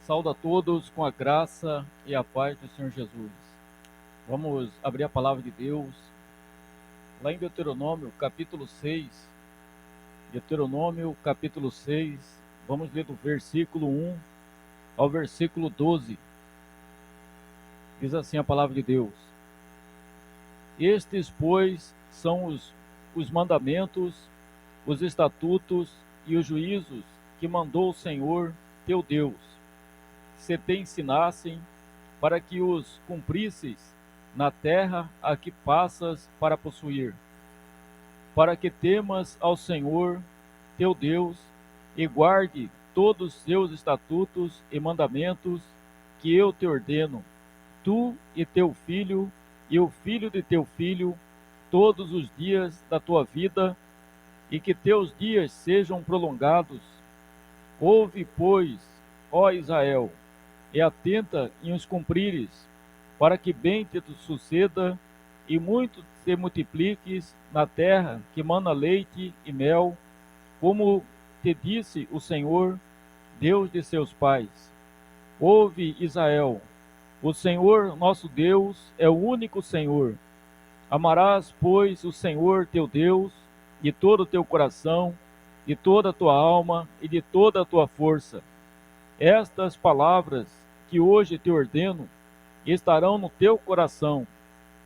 Saúdo a todos com a graça e a paz do Senhor Jesus. Vamos abrir a palavra de Deus lá em Deuteronômio, capítulo 6. Deuteronômio, capítulo 6. Vamos ler do versículo 1 ao versículo 12. Diz assim a palavra de Deus: Estes, pois, são os mandamentos, os estatutos e os juízos que mandou o Senhor teu Deus, se te ensinassem, para que os cumprisses na terra a que passas para possuir, para que temas ao Senhor teu Deus e guarde todos os seus estatutos e mandamentos que eu te ordeno, tu e teu filho e o filho de teu filho, todos os dias da tua vida, e que teus dias sejam prolongados. Ouve, pois, ó Israel, e atenta em os cumprires, para que bem te suceda e muito te multipliques na terra que mana leite e mel, como te disse o Senhor, Deus de seus pais. Ouve, Israel, o Senhor nosso Deus é o único Senhor. Amarás, pois, o Senhor teu Deus de todo o teu coração, de toda a tua alma e de toda a tua força. Estas palavras que hoje te ordeno estarão no teu coração.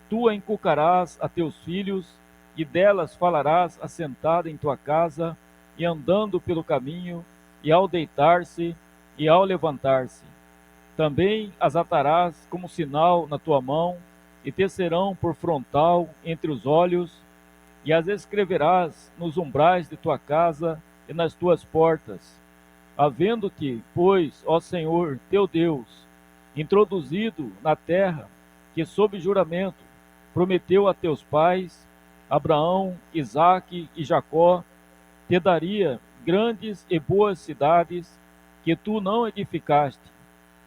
Tu a inculcarás a teus filhos, e delas falarás assentado em tua casa, e andando pelo caminho, e ao deitar-se, e ao levantar-se. Também as atarás como sinal na tua mão, e te serão por frontal entre os olhos, e as escreverás nos umbrais de tua casa e nas tuas portas. Havendo-te, pois, ó Senhor, teu Deus, introduzido na terra que, sob juramento, prometeu a teus pais, Abraão, Isaque e Jacó, te daria grandes e boas cidades que tu não edificaste,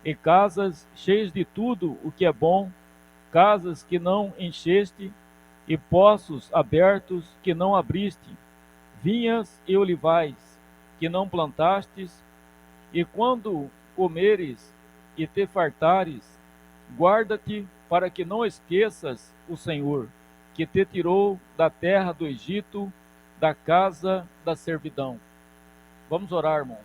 e casas cheias de tudo o que é bom, casas que não encheste, e poços abertos que não abriste, vinhas e olivais que não plantastes, e quando comeres e te fartares, guarda-te para que não esqueças o Senhor, que te tirou da terra do Egito, da casa da servidão. Vamos orar, irmãos.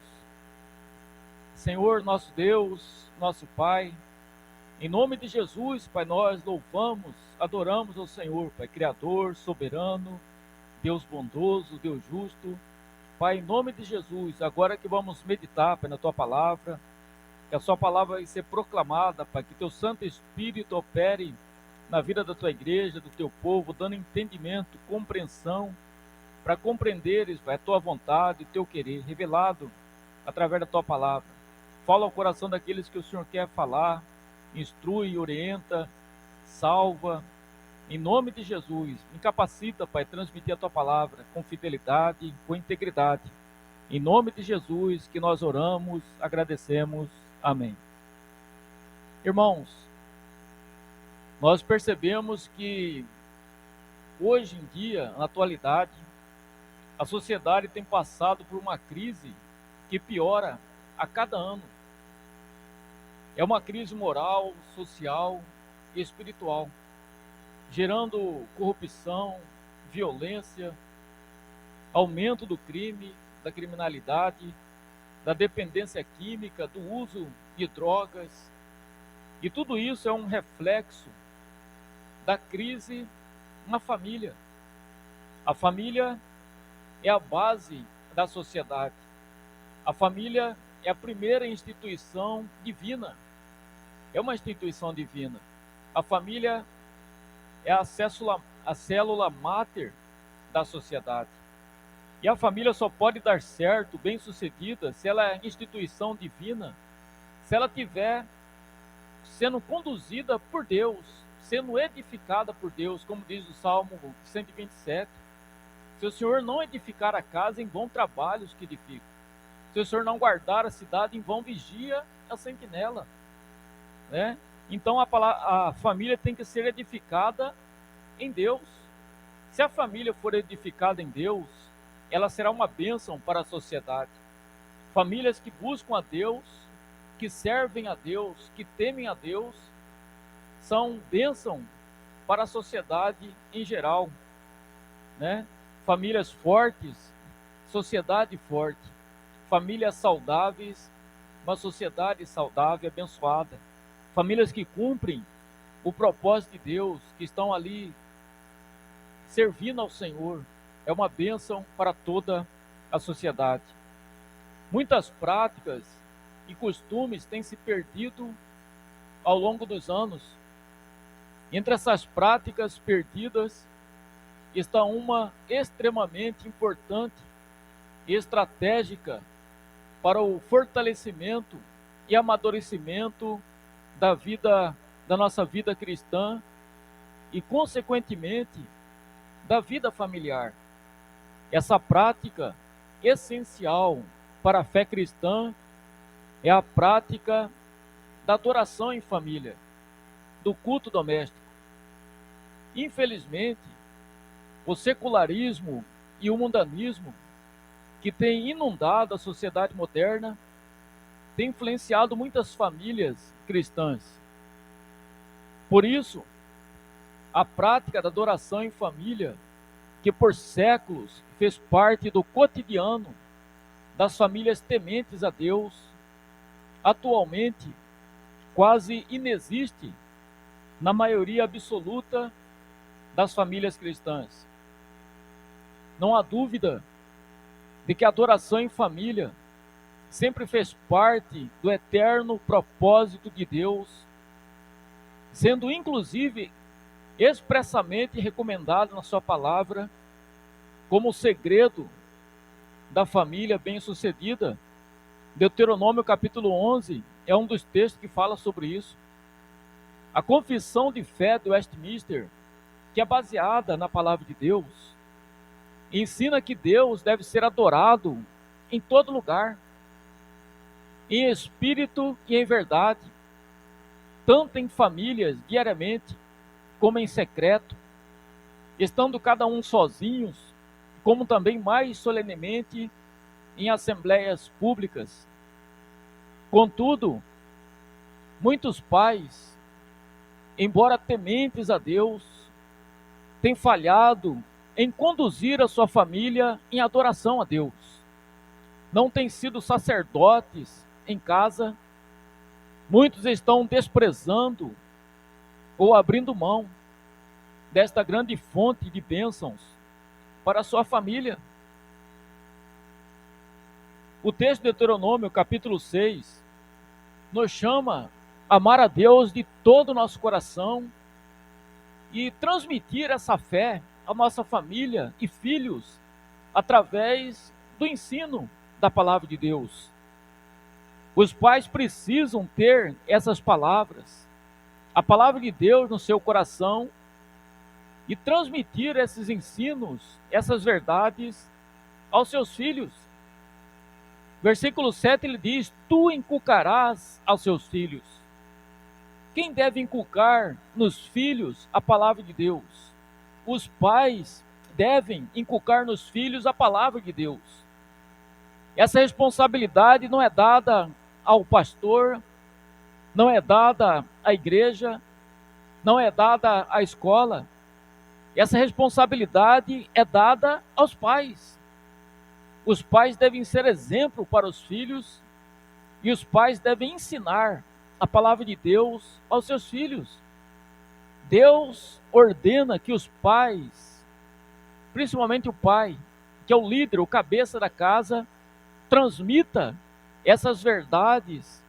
Senhor, nosso Deus, nosso Pai, em nome de Jesus, Pai, nós louvamos, adoramos ao Senhor, Pai, Criador, soberano, Deus bondoso, Deus justo. Pai, em nome de Jesus, agora que vamos meditar, Pai, na Tua palavra, que a Sua palavra vai ser proclamada, Pai, que Teu Santo Espírito opere na vida da Tua igreja, do Teu povo, dando entendimento, compreensão, para compreenderes, Pai, a Tua vontade, o Teu querer, revelado através da Tua palavra. Fala ao coração daqueles que o Senhor quer falar, instrui, orienta, salva, em nome de Jesus. Me capacita, Pai, transmitir a Tua palavra com fidelidade, com integridade. Em nome de Jesus que nós oramos, agradecemos. Amém. Irmãos, nós percebemos que hoje em dia, na atualidade, a sociedade tem passado por uma crise que piora a cada ano. É uma crise moral, social e espiritual, gerando corrupção, violência, aumento do crime, da criminalidade, da dependência química, do uso de drogas. E tudo isso é um reflexo da crise na família. A família é a base da sociedade. A família é a primeira instituição divina. É uma instituição divina. A família é a célula máter da sociedade. E a família só pode dar certo, bem-sucedida, se ela é instituição divina, se ela estiver sendo conduzida por Deus, sendo edificada por Deus, como diz o Salmo 127. Se o Senhor não edificar a casa, em vão trabalhos que edificam. Se o Senhor não guardar a cidade, em vão vigia a sentinela, né? Então a família tem que ser edificada em Deus. Se a família for edificada em Deus, ela será uma bênção para a sociedade. Famílias que buscam a Deus que servem a Deus, que temem a Deus, são bênção para a sociedade em geral, né? Famílias fortes, sociedade forte, famílias saudáveis, uma sociedade saudável, abençoada, famílias que cumprem o propósito de Deus, que estão ali servindo ao Senhor, é uma bênção para toda a sociedade. Muitas práticas e costumes têm se perdido ao longo dos anos. Entre essas práticas perdidas está uma extremamente importante e estratégica para o fortalecimento e amadurecimento da nossa vida cristã e, consequentemente, da vida familiar. Essa prática essencial para a fé cristã é a prática da adoração em família, do culto doméstico. Infelizmente, o secularismo e o mundanismo, que tem inundado a sociedade moderna, tem influenciado muitas famílias cristãs. Por isso, a prática da adoração em família, que por séculos fez parte do cotidiano das famílias tementes a Deus, atualmente quase inexiste na maioria absoluta das famílias cristãs. Não há dúvida de que a adoração em família sempre fez parte do eterno propósito de Deus, sendo inclusive expressamente recomendado na sua palavra como o segredo da família bem-sucedida. Deuteronômio capítulo 11 é um dos textos que fala sobre isso. A confissão de fé do Westminster, que é baseada na palavra de Deus, ensina que Deus deve ser adorado em todo lugar, em espírito e em verdade, tanto em famílias diariamente, como em secreto, estando cada um sozinhos, como também mais solenemente em assembleias públicas. Contudo, muitos pais, embora tementes a Deus, têm falhado em conduzir a sua família em adoração a Deus. Não têm sido sacerdotes em casa, muitos estão desprezando ou abrindo mão desta grande fonte de bênçãos para a sua família. O texto de Deuteronômio, capítulo 6, nos chama a amar a Deus de todo o nosso coração e transmitir essa fé à nossa família e filhos através do ensino da palavra de Deus. Os pais precisam ter essas palavras, a palavra de Deus no seu coração, e transmitir esses ensinos, essas verdades aos seus filhos. Versículo 7 ele diz: tu inculcarás aos seus filhos. Quem deve inculcar nos filhos a palavra de Deus? Os pais devem inculcar nos filhos a palavra de Deus. Essa responsabilidade não é dada ao pastor, não é dada à igreja, não é dada à escola. Essa responsabilidade é dada aos pais. Os pais devem ser exemplo para os filhos e os pais devem ensinar a palavra de Deus aos seus filhos. Deus ordena que os pais, principalmente o pai, que é o líder, o cabeça da casa, transmita essas verdades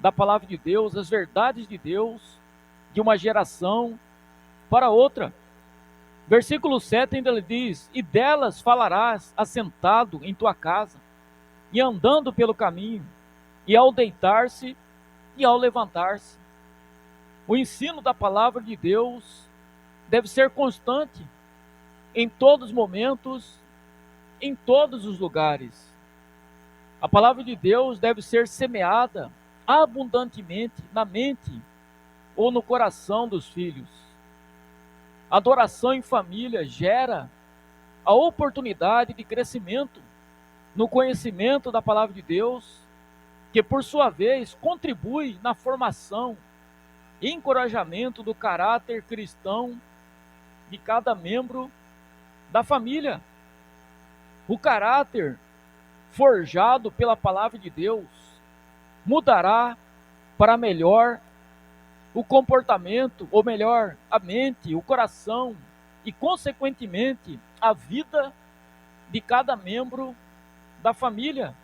da palavra de Deus, as verdades de Deus, de uma geração para outra. Versículo 7 ainda ele diz: e delas falarás assentado em tua casa, e andando pelo caminho, e ao deitar-se, e ao levantar-se. O ensino da palavra de Deus deve ser constante, em todos os momentos, em todos os lugares. A palavra de Deus deve ser semeada abundantemente na mente ou no coração dos filhos. A adoração em família gera a oportunidade de crescimento no conhecimento da palavra de Deus que por sua vez contribui na formação e encorajamento do caráter cristão de cada membro da família. O caráter forjado pela palavra de Deus mudará para melhor o comportamento, ou melhor, a mente, o coração e, consequentemente, a vida de cada membro da família.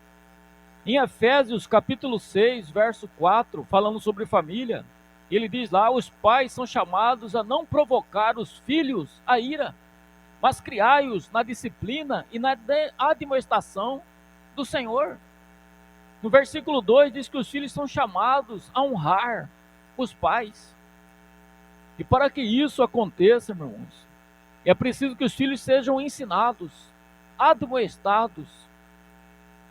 Em Efésios capítulo 6, verso 4, falando sobre família, ele diz lá: os pais são chamados a não provocar os filhos à ira, mas criai-os na disciplina e na admoestação do Senhor. No versículo 2 diz que os filhos são chamados a honrar os pais. E para que isso aconteça, meus irmãos, é preciso que os filhos sejam ensinados, admoestados,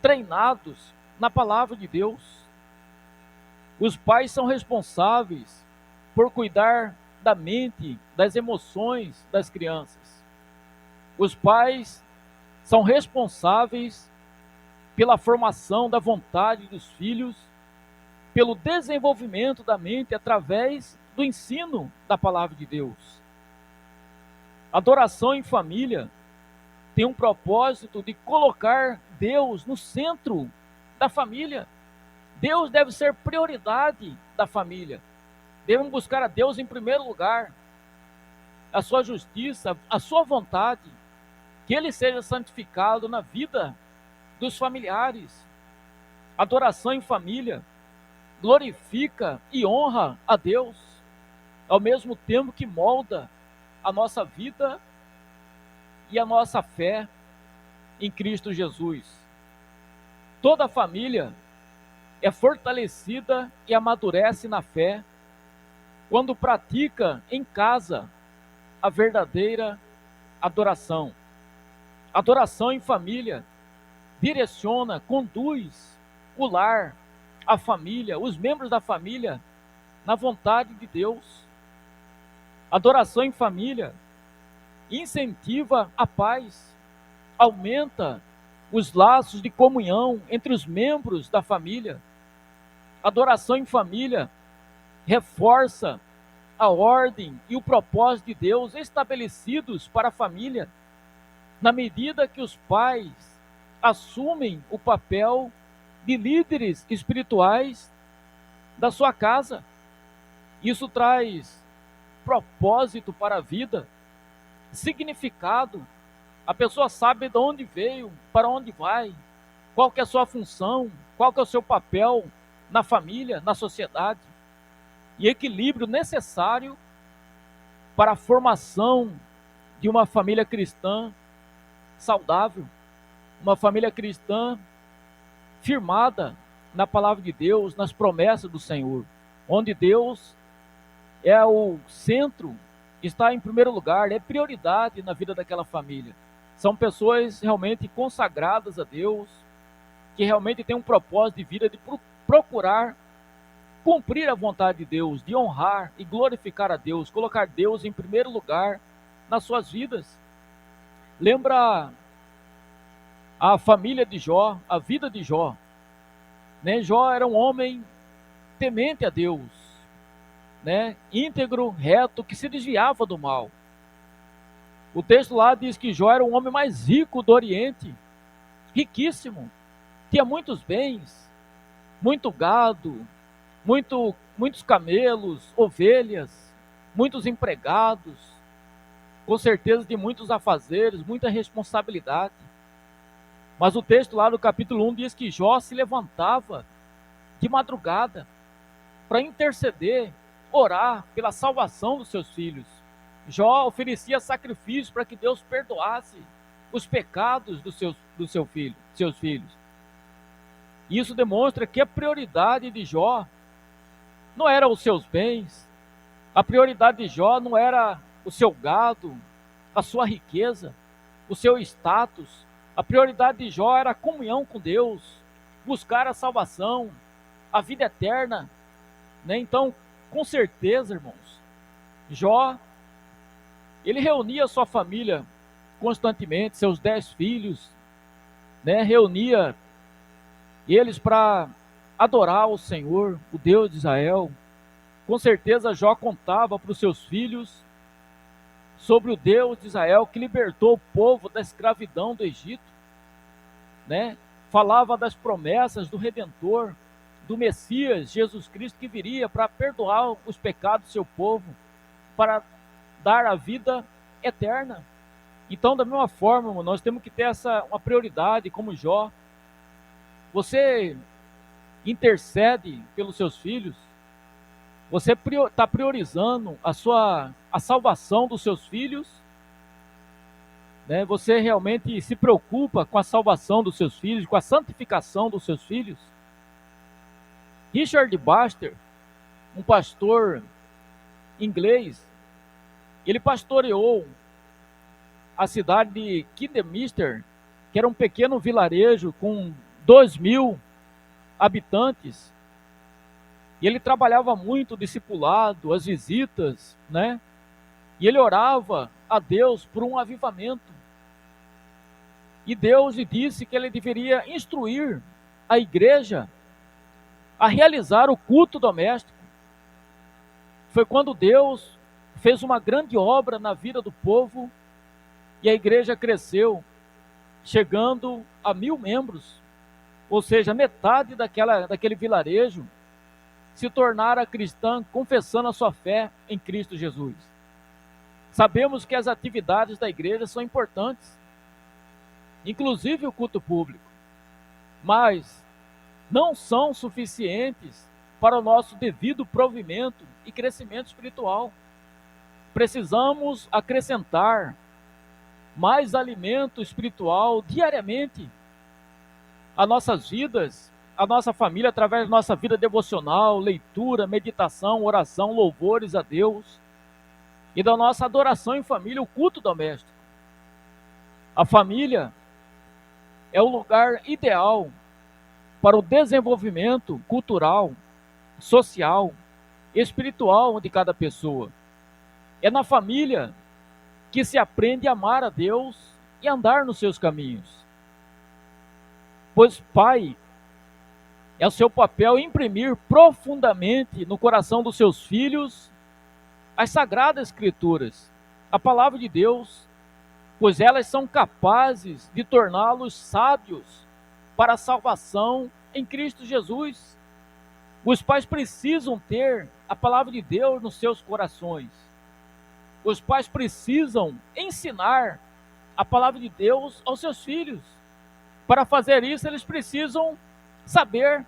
treinados na palavra de Deus. Os pais são responsáveis por cuidar da mente, das emoções das crianças. Os pais são responsáveis pela formação da vontade dos filhos, pelo desenvolvimento da mente através do ensino da palavra de Deus. Adoração em família tem um propósito de colocar Deus no centro da família. Deus deve ser prioridade da família. Devemos buscar a Deus em primeiro lugar, a sua justiça, a sua vontade, que Ele seja santificado na vida dos familiares. Adoração em família glorifica e honra a Deus, ao mesmo tempo que molda a nossa vida e a nossa fé em Cristo Jesus. Toda família é fortalecida e amadurece na fé quando pratica em casa a verdadeira adoração. Adoração em família direciona, conduz o lar, a família, os membros da família na vontade de Deus. Adoração em família incentiva a paz, aumenta os laços de comunhão entre os membros da família. Adoração em família reforça a ordem e o propósito de Deus estabelecidos para a família, na medida que os pais assumem o papel de líderes espirituais da sua casa. Isso traz propósito para a vida, significado. A pessoa sabe de onde veio, para onde vai, qual que é a sua função, qual que é o seu papel na família, na sociedade, e equilíbrio necessário para a formação de uma família cristã saudável, uma família cristã firmada na palavra de Deus, nas promessas do Senhor, onde Deus é o centro, está em primeiro lugar, é prioridade na vida daquela família. São pessoas realmente consagradas a Deus, que realmente têm um propósito de vida de procurar cumprir a vontade de Deus, de honrar e glorificar a Deus, colocar Deus em primeiro lugar nas suas vidas. Lembra a família de Jó, a vida de Jó, né? Jó era um homem temente a Deus, né? Íntegro, reto, que se desviava do mal. O texto lá diz que Jó era o homem mais rico do Oriente, riquíssimo, tinha muitos bens, muito gado, muitos camelos, ovelhas, muitos empregados, com certeza de muitos afazeres, muita responsabilidade. Mas o texto lá do capítulo 1 diz que Jó se levantava de madrugada para interceder, orar pela salvação dos seus filhos. Jó oferecia sacrifício para que Deus perdoasse os pecados dos seus filhos. E isso demonstra que a prioridade de Jó não era os seus bens, a prioridade de Jó não era o seu gado, a sua riqueza, o seu status. A prioridade de Jó era a comunhão com Deus, buscar a salvação, a vida eterna, né? Então, com certeza, irmãos, Jó, ele reunia a sua família constantemente, seus 10 filhos, né? Reunia eles para adorar o Senhor, o Deus de Israel. Com certeza Jó contava para os seus filhos sobre o Deus de Israel que libertou o povo da escravidão do Egito, né? Falava das promessas do Redentor, do Messias, Jesus Cristo, que viria para perdoar os pecados do seu povo, para dar a vida eterna. Então, da mesma forma, nós temos que ter uma prioridade como Jó. Você intercede pelos seus filhos? Você está priorizando a salvação dos seus filhos? Né? Você realmente se preocupa com a salvação dos seus filhos, com a santificação dos seus filhos? Richard Baxter, um pastor inglês, ele pastoreou a cidade de Kidderminster, que era um pequeno vilarejo com 2.000 habitantes. E ele trabalhava muito o discipulado, as visitas, né? E ele orava a Deus por um avivamento. E Deus lhe disse que ele deveria instruir a igreja a realizar o culto doméstico. Foi quando Deus fez uma grande obra na vida do povo e a igreja cresceu, chegando a 1.000 membros, ou seja, metade daquele vilarejo se tornara cristã, confessando a sua fé em Cristo Jesus. Sabemos que as atividades da igreja são importantes, inclusive o culto público, mas não são suficientes para o nosso devido provimento e crescimento espiritual. Precisamos acrescentar mais alimento espiritual diariamente a nossas vidas, a nossa família, através da nossa vida devocional, leitura, meditação, oração, louvores a Deus, e da nossa adoração em família, o culto doméstico. A família é o lugar ideal para o desenvolvimento cultural, social, espiritual de cada pessoa. É na família que se aprende a amar a Deus e andar nos seus caminhos. Pois pai, é o seu papel imprimir profundamente no coração dos seus filhos as sagradas escrituras, a palavra de Deus, pois elas são capazes de torná-los sábios para a salvação em Cristo Jesus. Os pais precisam ter a palavra de Deus nos seus corações. Os pais precisam ensinar a palavra de Deus aos seus filhos. Para fazer isso, eles precisam saber.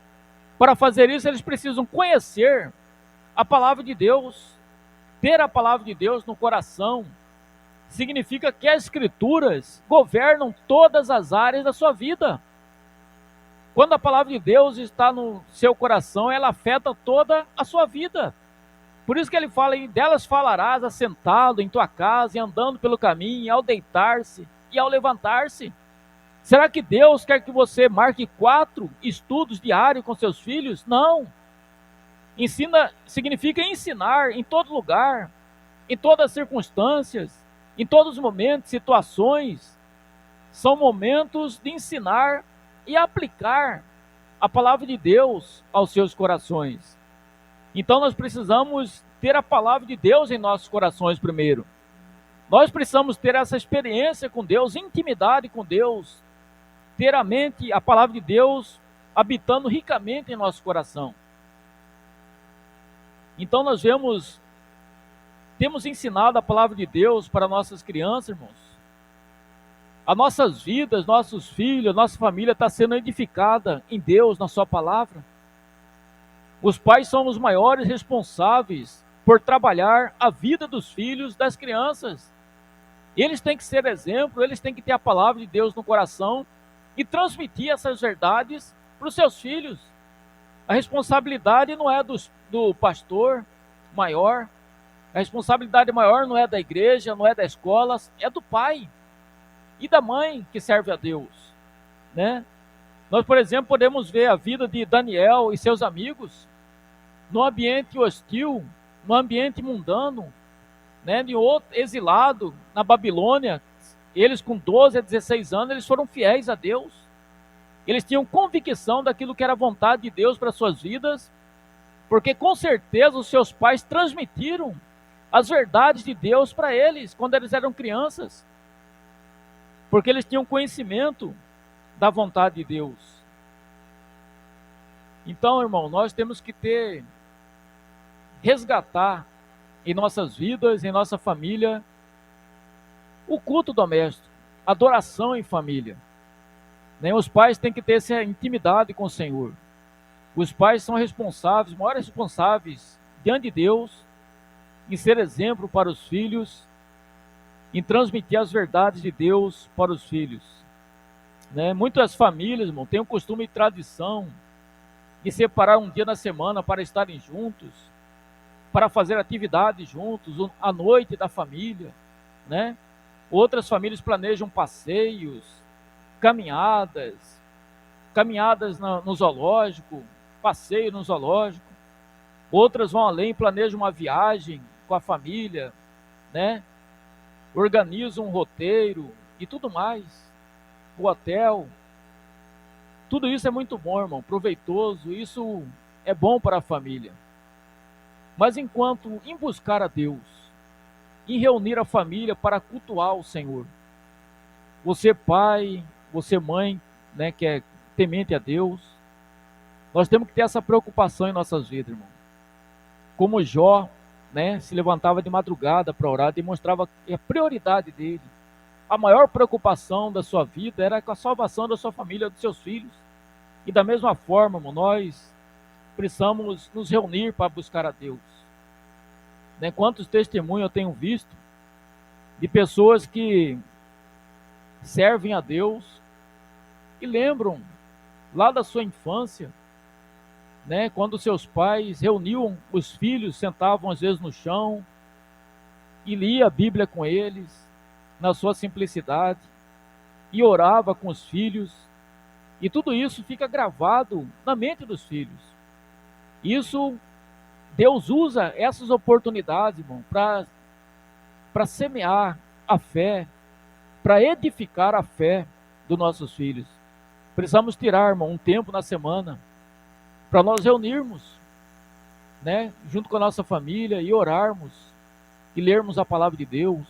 Para fazer isso, eles precisam conhecer a palavra de Deus. Ter a palavra de Deus no coração significa que as Escrituras governam todas as áreas da sua vida. Quando a palavra de Deus está no seu coração, ela afeta toda a sua vida. Por isso que ele fala, e delas falarás assentado em tua casa, e andando pelo caminho, e ao deitar-se e ao levantar-se. Será que Deus quer que você marque 4 estudos diários com seus filhos? Não. Ensina significa ensinar em todo lugar, em todas as circunstâncias, em todos os momentos, situações. São momentos de ensinar e aplicar a palavra de Deus aos seus corações. Então nós precisamos ter a palavra de Deus em nossos corações primeiro. Nós precisamos ter essa experiência com Deus, intimidade com Deus, ter a mente, a palavra de Deus habitando ricamente em nosso coração. Então nós temos ensinado a palavra de Deus para nossas crianças, irmãos. As nossas vidas, nossos filhos, nossa família está sendo edificada em Deus, na sua palavra. Os pais são os maiores responsáveis por trabalhar a vida dos filhos, das crianças. Eles têm que ser exemplo, eles têm que ter a palavra de Deus no coração e transmitir essas verdades para os seus filhos. A responsabilidade não é do pastor maior, a responsabilidade maior não é da igreja, não é da escola, é do pai e da mãe que serve a Deus, né? Nós, por exemplo, podemos ver a vida de Daniel e seus amigos num ambiente hostil, num ambiente mundano, né? De outro exilado na Babilônia. Eles com 12 a 16 anos, eles foram fiéis a Deus. Eles tinham convicção daquilo que era a vontade de Deus para suas vidas, porque com certeza os seus pais transmitiram as verdades de Deus para eles quando eles eram crianças, porque eles tinham conhecimento da vontade de Deus. Então, irmão, nós temos que resgatar em nossas vidas, em nossa família, o culto doméstico, adoração em família. Os pais têm que ter essa intimidade com o Senhor. Os pais são responsáveis, os maiores responsáveis diante de Deus, em ser exemplo para os filhos, em transmitir as verdades de Deus para os filhos. Muitas famílias, irmão, têm o costume e tradição de separar um dia na semana para estarem juntos, para fazer atividades juntos, à noite da família, Outras famílias planejam passeios, caminhadas no zoológico, passeio no zoológico. Outras vão além, planejam uma viagem com a família, Organizam um roteiro e tudo mais, o hotel. Tudo isso é muito bom, irmão, proveitoso, isso é bom para a família. Mas enquanto em buscar a Deus, em reunir a família para cultuar o Senhor, você pai, você mãe, que é temente a Deus, nós temos que ter essa preocupação em nossas vidas, irmão. Como Jó, se levantava de madrugada para orar, demonstrava que a prioridade dele, a maior preocupação da sua vida era com a salvação da sua família, dos seus filhos. E da mesma forma, irmão, nós precisamos nos reunir para buscar a Deus. Quantos testemunhos eu tenho visto de pessoas que servem a Deus e lembram lá da sua infância, quando seus pais reuniam os filhos, sentavam às vezes no chão e lia a Bíblia com eles, na sua simplicidade, e orava com os filhos, e tudo isso fica gravado na mente dos filhos. Isso, Deus usa essas oportunidades, irmão, para semear a fé, para edificar a fé dos nossos filhos. Precisamos tirar, irmão, um tempo na semana para nós reunirmos, junto com a nossa família e orarmos, e lermos a palavra de Deus,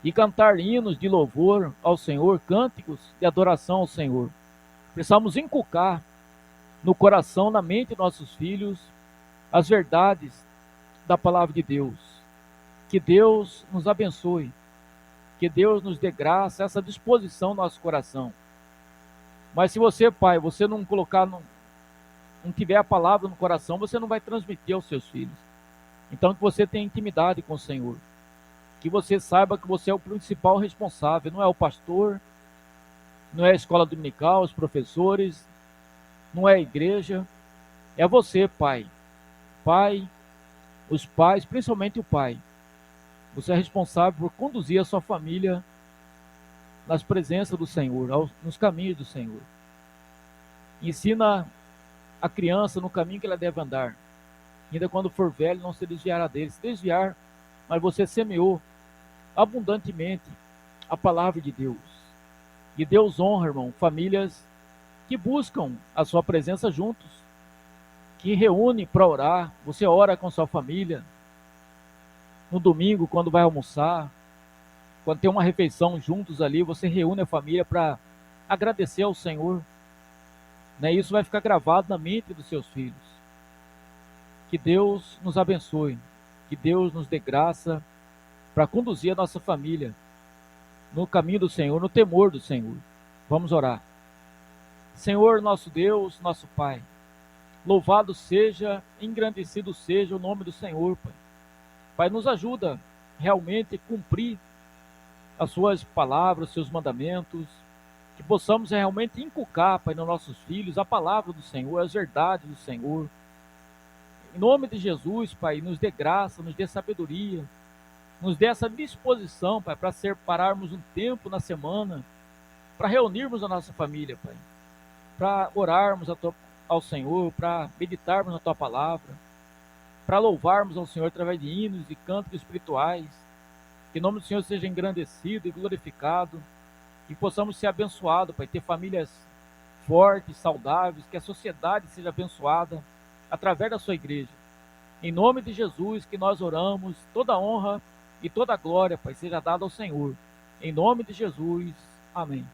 e cantar hinos de louvor ao Senhor, cânticos de adoração ao Senhor. Precisamos inculcar no coração, na mente de nossos filhos, as verdades da palavra de Deus. Que Deus nos abençoe, que Deus nos dê graça, essa disposição no nosso coração. Mas se você, pai, você não colocar, não tiver a palavra no coração, você não vai transmitir aos seus filhos. Então que você tenha intimidade com o Senhor, que você saiba que você é o principal responsável, não é o pastor, não é a escola dominical, os professores, não é a igreja, é você, pai. Pai, os pais, principalmente o pai. Você é responsável por conduzir a sua família nas presenças do Senhor, nos caminhos do Senhor. Ensina a criança no caminho que ela deve andar. Ainda quando for velho, não se desviará dele. Se desviar, mas você semeou abundantemente a palavra de Deus. E Deus honra, irmão, famílias que buscam a sua presença juntos, que reúnem para orar. Você ora com sua família no domingo, quando vai almoçar, quando tem uma refeição juntos ali, você reúne a família para agradecer ao Senhor. Isso vai ficar gravado na mente dos seus filhos. Que Deus nos abençoe, que Deus nos dê graça para conduzir a nossa família no caminho do Senhor, no temor do Senhor. Vamos orar. Senhor, nosso Deus, nosso Pai, louvado seja, engrandecido seja o nome do Senhor, Pai. Pai, nos ajuda realmente a cumprir as suas palavras, os seus mandamentos, que possamos realmente inculcar, Pai, nos nossos filhos a palavra do Senhor, as verdades do Senhor. Em nome de Jesus, Pai, nos dê graça, nos dê sabedoria, nos dê essa disposição, Pai, para separarmos um tempo na semana, para reunirmos a nossa família, Pai, para orarmos ao Senhor, para meditarmos na Tua palavra, para louvarmos ao Senhor através de hinos e cânticos espirituais. Que o nome do Senhor seja engrandecido e glorificado, e possamos ser abençoados, Pai, ter famílias fortes, saudáveis, que a sociedade seja abençoada através da sua igreja. Em nome de Jesus que nós oramos, toda honra e toda glória, Pai, seja dada ao Senhor. Em nome de Jesus, amém.